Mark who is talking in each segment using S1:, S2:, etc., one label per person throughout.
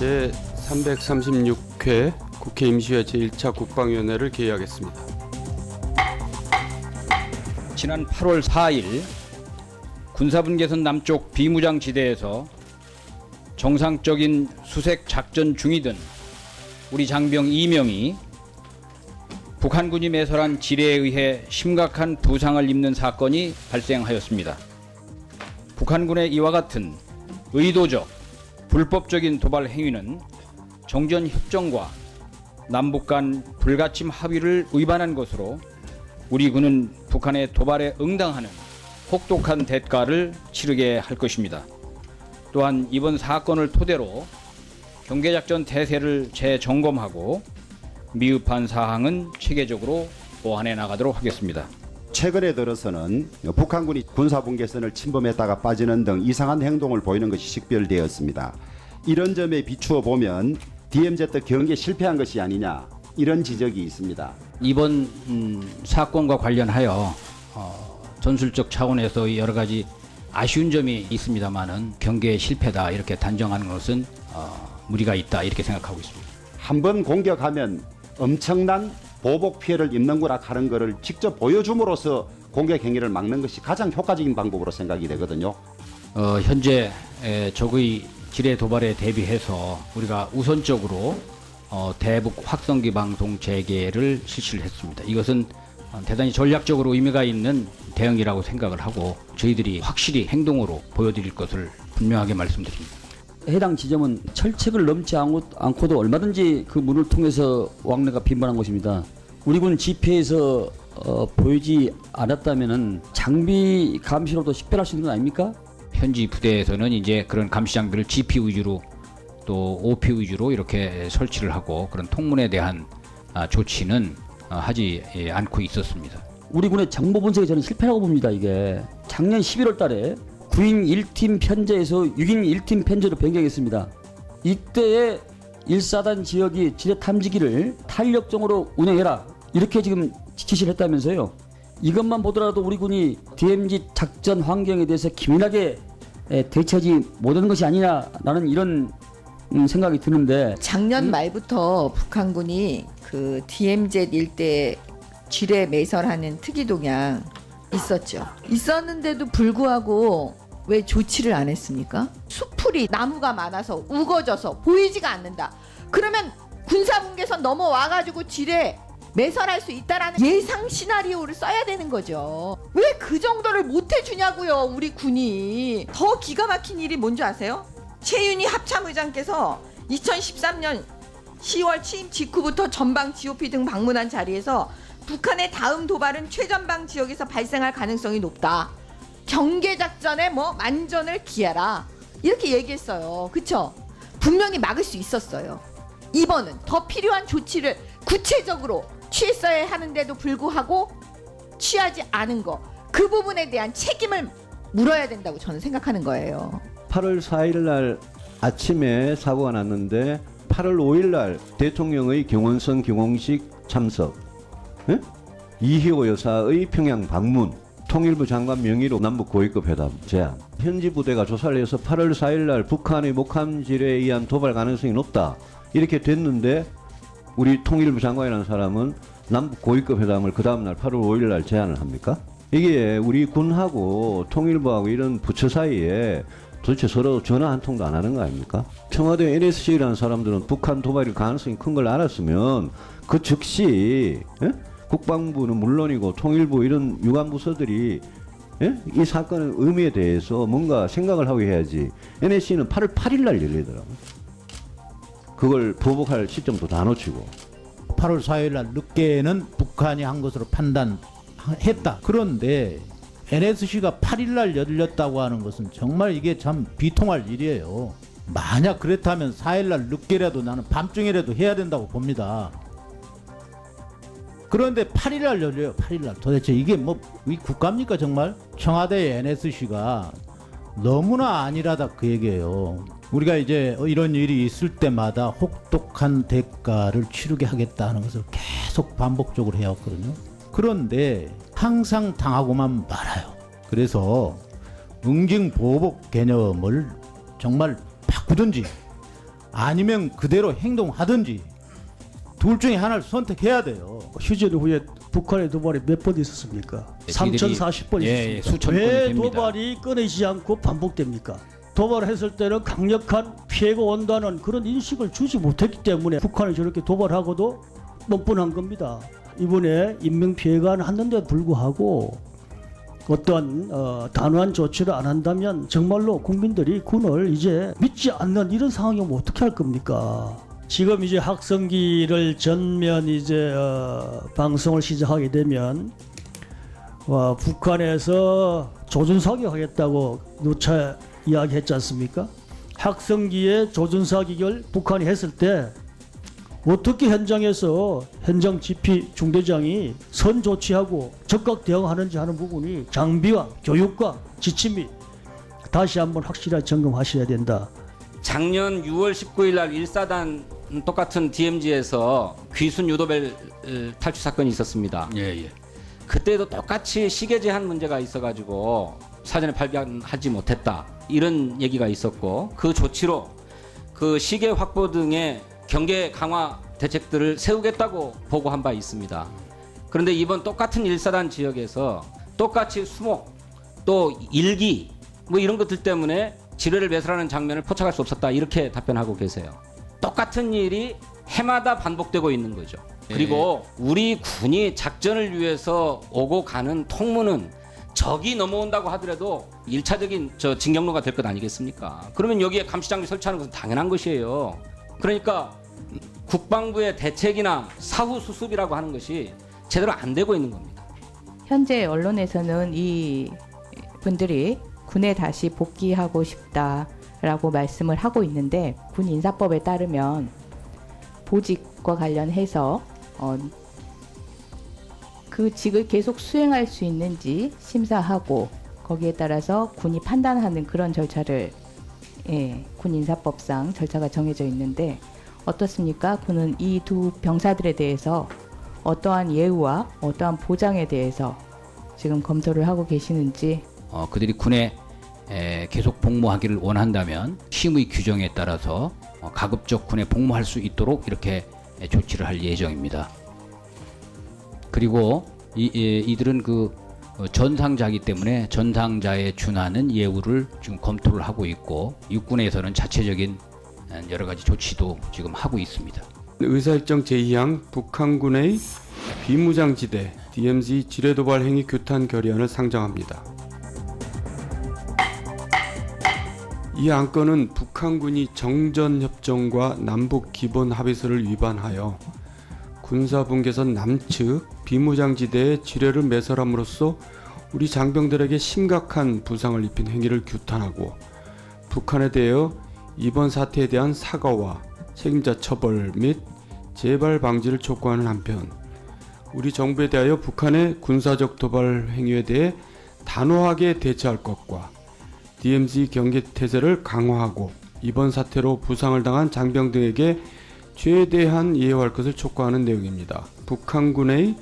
S1: 제336회 국회 임시회 제1차 국방위원회를 개의하겠습니다.
S2: 지난 8월 4일 군사분계선 남쪽 비무장지대에서 정상적인 수색 작전 중이던 우리 장병 2명이 북한군이 매설한 지뢰에 의해 심각한 부상을 입는 사건이 발생하였습니다. 북한군의 이와 같은 의도적, 불법적인 도발 행위는 정전협정과 남북 간 불가침 합의를 위반한 것으로 우리 군은 북한의 도발에 응당하는 혹독한 대가를 치르게 할 것입니다. 또한 이번 사건을 토대로 경계작전 태세를 재점검하고 미흡한 사항은 체계적으로 보완해 나가도록 하겠습니다.
S3: 최근에 들어서는 북한군이 군사분계선을 침범했다가 빠지는 등 이상한 행동을 보이는 것이 식별되었습니다. 이런 점에 비추어 보면 DMZ 경계 실패한 것이 아니냐, 이런 지적이 있습니다.
S2: 이번 사건과 관련하여 전술적 차원에서 여러 가지 아쉬운 점이 있습니다만은 경계 실패다 이렇게 단정하는 것은 무리가 있다 이렇게 생각하고 있습니다.
S3: 한번 공격하면 엄청난 보복 피해를 입는구나 하는 것을 직접 보여줌으로써 공격 행위를 막는 것이 가장 효과적인 방법으로 생각이 되거든요.
S2: 현재 적의 지뢰 도발에 대비해서 우리가 우선적으로 대북 확성기 방송 재개를 실시를 했습니다. 이것은 대단히 전략적으로 의미가 있는 대응이라고 생각을 하고 저희들이 확실히 행동으로 보여드릴 것을 분명하게 말씀드립니다.
S4: 해당 지점은 철책을 넘지 않고도 얼마든지 그 문을 통해서 왕래가 빈번한 곳입니다. 우리 군 지피에서 보이지 않았다면은 장비 감시로도 식별할 수 있는 건 아닙니까?
S2: 현지 부대에서는 이제 그런 감시 장비를 GP 위주로 또 OP 위주로 이렇게 설치를 하고 그런 통문에 대한 조치는 하지 않고 있었습니다.
S4: 우리 군의 정보 분석이 저는 실패라고 봅니다. 이게 작년 11월 달에 9인 1팀 편제에서 6인 1팀 편제로 변경했습니다. 이때에 1사단 지역이 지뢰 탐지기를 탄력적으로 운영해라 이렇게 지금 지시를 했다면서요. 이것만 보더라도 우리 군이 DMZ 작전 환경에 대해서 기민하게 대처하지 못하는 것이 아니냐라는 이런 생각이 드는데,
S5: 작년 말부터 북한군이 그 DMZ 일대 지뢰 매설하는 특이 동향 있었죠. 있었는데도 불구하고 왜 조치를 안 했습니까? 수풀이 나무가 많아서 우거져서 보이지가 않는다. 그러면 군사분계선 넘어와가지고 지뢰 매설할 수 있다라는 예상 시나리오를 써야 되는 거죠. 왜 그 정도를 못 해주냐고요, 우리 군이. 더 기가 막힌 일이 뭔지 아세요? 최윤희 합참의장께서 2013년 10월 취임 직후부터 전방 GOP 등 방문한 자리에서 북한의 다음 도발은 최전방 지역에서 발생할 가능성이 높다. 경계작전에 만전을 기해라. 이렇게 얘기했어요. 그쵸? 분명히 막을 수 있었어요. 이번은 더 필요한 조치를 구체적으로 취했어야 하는데도 불구하고 취하지 않은 거, 그 부분에 대한 책임을 물어야 된다고 저는 생각하는 거예요.
S6: 8월 4일 날 아침에 사고가 났는데 8월 5일 날 대통령의 경원선 기공식 참석, 이희호 여사의 평양 방문, 통일부 장관 명의로 남북 고위급 회담 제안, 현지 부대가 조사를 해서 8월 4일 날 북한의 목함 지뢰에 의한 도발 가능성이 높다 이렇게 됐는데 우리 통일부 장관이라는 사람은 남북 고위급 회담을 그 다음날 8월 5일 날 제안을 합니까? 이게 우리 군하고 통일부하고 이런 부처 사이에 도대체 서로 전화 한 통도 안 하는 거 아닙니까? 청와대 NSC라는 사람들은 북한 도발일 가능성이 큰 걸 알았으면 그 즉시 국방부는 물론이고 통일부 이런 유관부서들이 이 사건의 의미에 대해서 뭔가 생각을 하고 해야지. NSC는 8월 8일 날 열리더라고요. 그걸 보복할 시점도 다 놓치고.
S7: 8월 4일 날 늦게는 북한이 한 것으로 판단했다. 그런데 NSC가 8일 날 열렸다고 하는 것은 정말 이게 참 비통할 일이에요. 만약 그렇다면 4일 날 늦게라도 나는 밤중이라도 해야 된다고 봅니다. 그런데 8일 날 열려요. 8일 날. 도대체 이게 이 국가입니까 정말? 청와대 NSC가 너무나 안일하다 그 얘기예요. 우리가 이제 이런 일이 있을 때마다 혹독한 대가를 치르게 하겠다는 것을 계속 반복적으로 해왔거든요. 그런데 항상 당하고만 말아요. 그래서 응징 보복 개념을 정말 바꾸든지 아니면 그대로 행동하든지 둘 중에 하나를 선택해야 돼요.
S8: 휴전 후에 북한의 도발이 몇 번 있었습니까?
S2: 네,
S8: 3040번
S2: 예,
S8: 있었습니다.
S2: 수천 건이
S8: 왜
S2: 됩니다.
S8: 도발이 끊이지 않고 반복됩니까? 도발했을 때는 강력한 피해가 온다는 그런 인식을 주지 못했기 때문에 북한이 저렇게 도발하고도 뻔뻔한 겁니다. 이번에 인명피해가 났는데 불구하고 어떠한 단호한 조치를 안 한다면 정말로 국민들이 군을 이제 믿지 않는 이런 상황이면 어떻게 할 겁니까? 지금 이제 학성기를 전면 이제 방송을 시작하게 되면 북한에서 조준사격하겠다고 누차 이야기했지 않습니까? 학성기에 조준사격을 북한이 했을 때 어떻게 현장에서 현장 지휘 중대장이 선 조치하고 적극 대응하는지 하는 부분이 장비와 교육과 지침 및 다시 한번 확실하게 점검하셔야 된다.
S9: 작년 6월 19일 날 1사단 똑같은 DMZ에서 귀순 유도벨 탈취 사건이 있었습니다.
S2: 예.
S9: 그때도 똑같이 시계 제한 문제가 있어가지고 사전에 발견하지 못했다 이런 얘기가 있었고, 그 조치로 그 시계 확보 등의 경계 강화 대책들을 세우겠다고 보고한 바 있습니다. 그런데 이번 똑같은 1사단 지역에서 똑같이 수목 또 일기 뭐 이런 것들 때문에 지뢰를 매설하는 장면을 포착할 수 없었다 이렇게 답변하고 계세요. 똑같은 일이 해마다 반복되고 있는 거죠. 그리고 우리 군이 작전을 위해서 오고 가는 통로는 적이 넘어온다고 하더라도 1차적인 진격로가 될 것 아니겠습니까? 그러면 여기에 감시장비 설치하는 것은 당연한 것이에요. 그러니까 국방부의 대책이나 사후 수습이라고 하는 것이 제대로 안 되고 있는 겁니다.
S10: 현재 언론에서는 이 분들이 군에 다시 복귀하고 싶다라고 말씀을 하고 있는데, 군 인사법에 따르면 보직과 관련해서 그 직을 계속 수행할 수 있는지 심사하고 거기에 따라서 군이 판단하는 그런 절차를 군 인사법상 절차가 정해져 있는데, 어떻습니까? 군은 이 두 병사들에 대해서 어떠한 예우와 어떠한 보장에 대해서 지금 검토를 하고 계시는지.
S2: 그들이 군에 계속 복무하기를 원한다면 심의 규정에 따라서 가급적 군에 복무할 수 있도록 이렇게 조치를 할 예정입니다. 그리고 이들은 그 전상자이기 때문에 전상자에 준하는 예우를 지금 검토를 하고 있고, 육군에서는 자체적인 여러 가지 조치도 지금 하고 있습니다.
S1: 의사일정 제2항 북한군의 비무장지대 DMZ 지뢰도발 행위 규탄 결의안을 상정합니다. 이 안건은 북한군이 정전협정과 남북기본합의서를 위반하여 군사분계선 남측 비무장지대에 지뢰를 매설함으로써 우리 장병들에게 심각한 부상을 입힌 행위를 규탄하고, 북한에 대하여 이번 사태에 대한 사과와 책임자 처벌 및 재발 방지를 촉구하는 한편, 우리 정부에 대하여 북한의 군사적 도발 행위에 대해 단호하게 대처할 것과 DMZ 경계 태세를 강화하고 이번 사태로 부상을 당한 장병 등에게 최대한 예우할 것을 촉구하는 내용입니다. 북한군의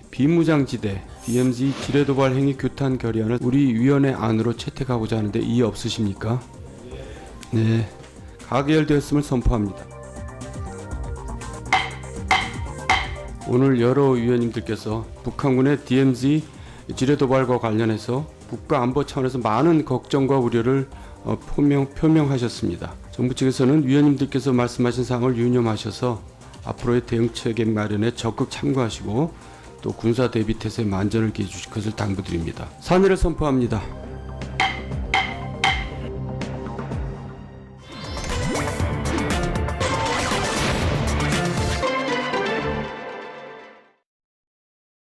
S1: 비무장지대 DMZ 지뢰도발 행위 규탄 결의안을 우리 위원회 안으로 채택하고자 하는데 이의 없으십니까? 네, 가결되었음을 선포합니다. 오늘 여러 위원님들께서 북한군의 DMZ 지뢰도발과 관련해서 국가안보 차원에서 많은 걱정과 우려를 표명하셨습니다. 정부 측에서는 위원님들께서 말씀하신 사항을 유념하셔서 앞으로의 대응체계 마련에 적극 참고하시고 또 군사 대비 태세에 만전을 기해 주실 것을 당부드립니다. 산회를 선포합니다.